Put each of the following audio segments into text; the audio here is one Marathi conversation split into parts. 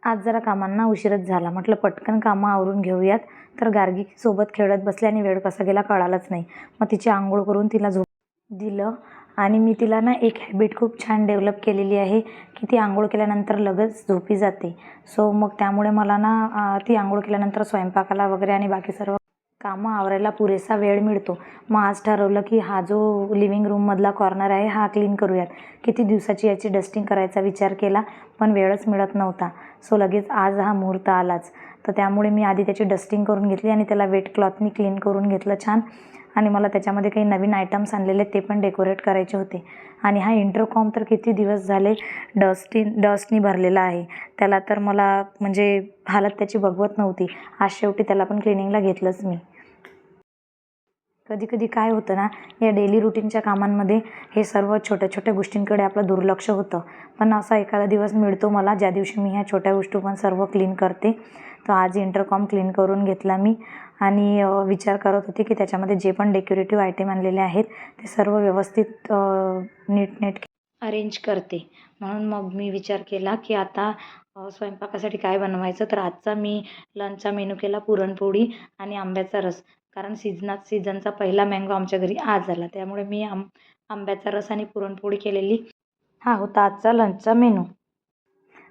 आज जरा कामांना उशीरच झाला. म्हटलं पटकन कामं आवरून घेऊयात. तर गार्गी सोबत खेळत बसले आणि वेळ कसा गेला कळालंच नाही. मग तिची अंघोळ करून तिला झोप दिलं आणि मी तिला ना एक हॅबिट खूप छान डेव्हलप केलेली आहे की ती अंघोळ केल्यानंतर लगेच झोपी जाते. सो मग त्यामुळे मला ना ती अंघोळ केल्यानंतर स्वयंपाकाला वगैरे आणि बाकी सर्व कामं आवरायला पुरेसा वेळ मिळतो. मग आज ठरवलं की हा जो लिव्हिंग रूममधला कॉर्नर आहे हा क्लीन करूयात. किती दिवसाची याची डस्टिंग करायचा विचार केला पण वेळच मिळत नव्हता. सो लगेच आज हा मुहूर्त आलाच. तर त्यामुळे मी आधी त्याची डस्टिंग करून घेतली आणि त्याला वेट क्लॉथनी क्लीन करून घेतलं छान. आणि मला त्याच्यामध्ये काही नवीन आयटम्स आणलेले ते पण डेकोरेट करायचे होते. आणि हा इंटरकॉम तर किती दिवस झाले डस्टनी भरलेला आहे. त्याला तर मला म्हणजे हालत त्याची बघवत नव्हती. आज शेवटी त्याला पण क्लिनिंगला घेतलंच मी. कधी कधी काय होतं ना, या डेली रुटीनच्या कामांमध्ये हे सर्व छोट्या छोट्या गोष्टींकडे आपलं दुर्लक्ष होतं. पण असा एखादा दिवस मिळतो मला ज्या दिवशी मी ह्या छोट्या गोष्टी पण सर्व क्लीन करते. तर आज इंटरकॉम क्लीन करून घेतला मी आणि विचार करत होते की त्याच्यामध्ये जे पण डेकोरेटिव्ह आयटम आणलेले आहेत ते सर्व व्यवस्थित नीटनेटके अरेंज करते. म्हणून मग मी विचार केला की आता स्वयंपाकासाठी काय बनवायचं. तर आजचा मी लंचचा मेनू केला पुरणपोळी आणि आंब्याचा रस. कारण सीझनचा पहिला मँगो आमच्या घरी आज आला. त्यामुळे मी आंब्याचा रस आणि पुरणपोळी केलेली. हा होता आजचा लंचचा मेनू.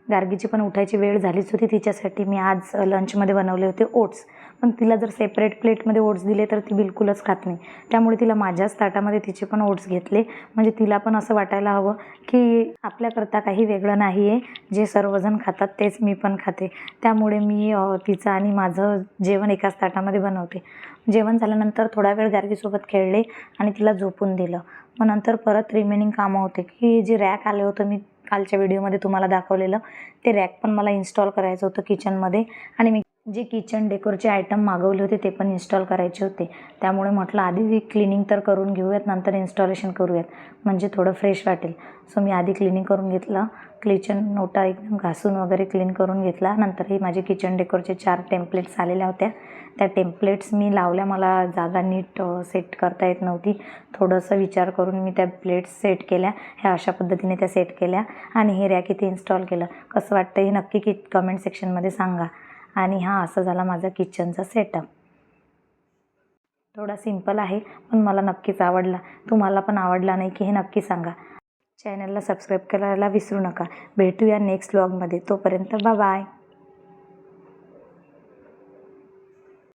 गार्गीची पण उठायची वेळ झालीच होती. तिच्यासाठी मी आज लंचमध्ये बनवले होते ओट्स. पण तिला जर सेपरेट प्लेटमध्ये ओट्स दिले तर ती बिलकुलच खात नाही. त्यामुळे तिला माझ्याच ताटामध्ये तिचे पण ओट्स घेतले. म्हणजे तिला पण असं वाटायला हवं की आपल्याकरता काही वेगळं नाही आहे. जे सर्वजण खातात तेच मी पण खाते. त्यामुळे मी तिचं आणि माझं जेवण एकाच ताटामध्ये बनवते. जेवण झाल्यानंतर थोडा वेळ गार्गीसोबत खेळले आणि तिला झोपून दिलं. मग नंतर परत रिमेनिंग कामं होते की जे रॅक आलं होतं मी कालच्या व्हिडिओमध्ये तुम्हाला दाखवलेलं ते रॅक पण मला इन्स्टॉल करायचं होतं किचनमध्ये. आणि मी जे किचन डेकोरचे आयटम मागवले होते ते पण इन्स्टॉल करायचे होते. त्यामुळे म्हटलं आधी क्लिनिंग तर करून घेऊयात नंतर इन्स्टॉलेशन करूयात म्हणजे थोडं फ्रेश वाटेल. सो मी आधी क्लिनिंग करून घेतलं. किचन नोटा एकदम घासून वगैरे क्लीन करून घेतला. नंतर ही माझे किचन डेकोरचे 4 टेम्पलेट्स आलेल्या होत्या. त्या टेम्पलेट्स मी लावल्या. मला जागा नीट सेट करता येत नव्हती. थोडंसं विचार करून मी त्या प्लेट्स सेट केल्या. ह्या अशा पद्धतीने त्या सेट केल्या आणि हे रॅक इथे इन्स्टॉल केलं. कसं वाटतं हे नक्की कमेंट सेक्शनमध्ये सांगा. आणि हा असा झाला माझा किचनचा सेटअप. थोडा सिंपल आहे पण मला नक्कीच आवडला. तुम्हाला पण आवडला नाही की हे नक्की सांगा. चॅनलला सबस्क्राईब करायला विसरू नका. भेटूया नेक्स्ट व्लॉगमध्ये. तोपर्यंत बाय.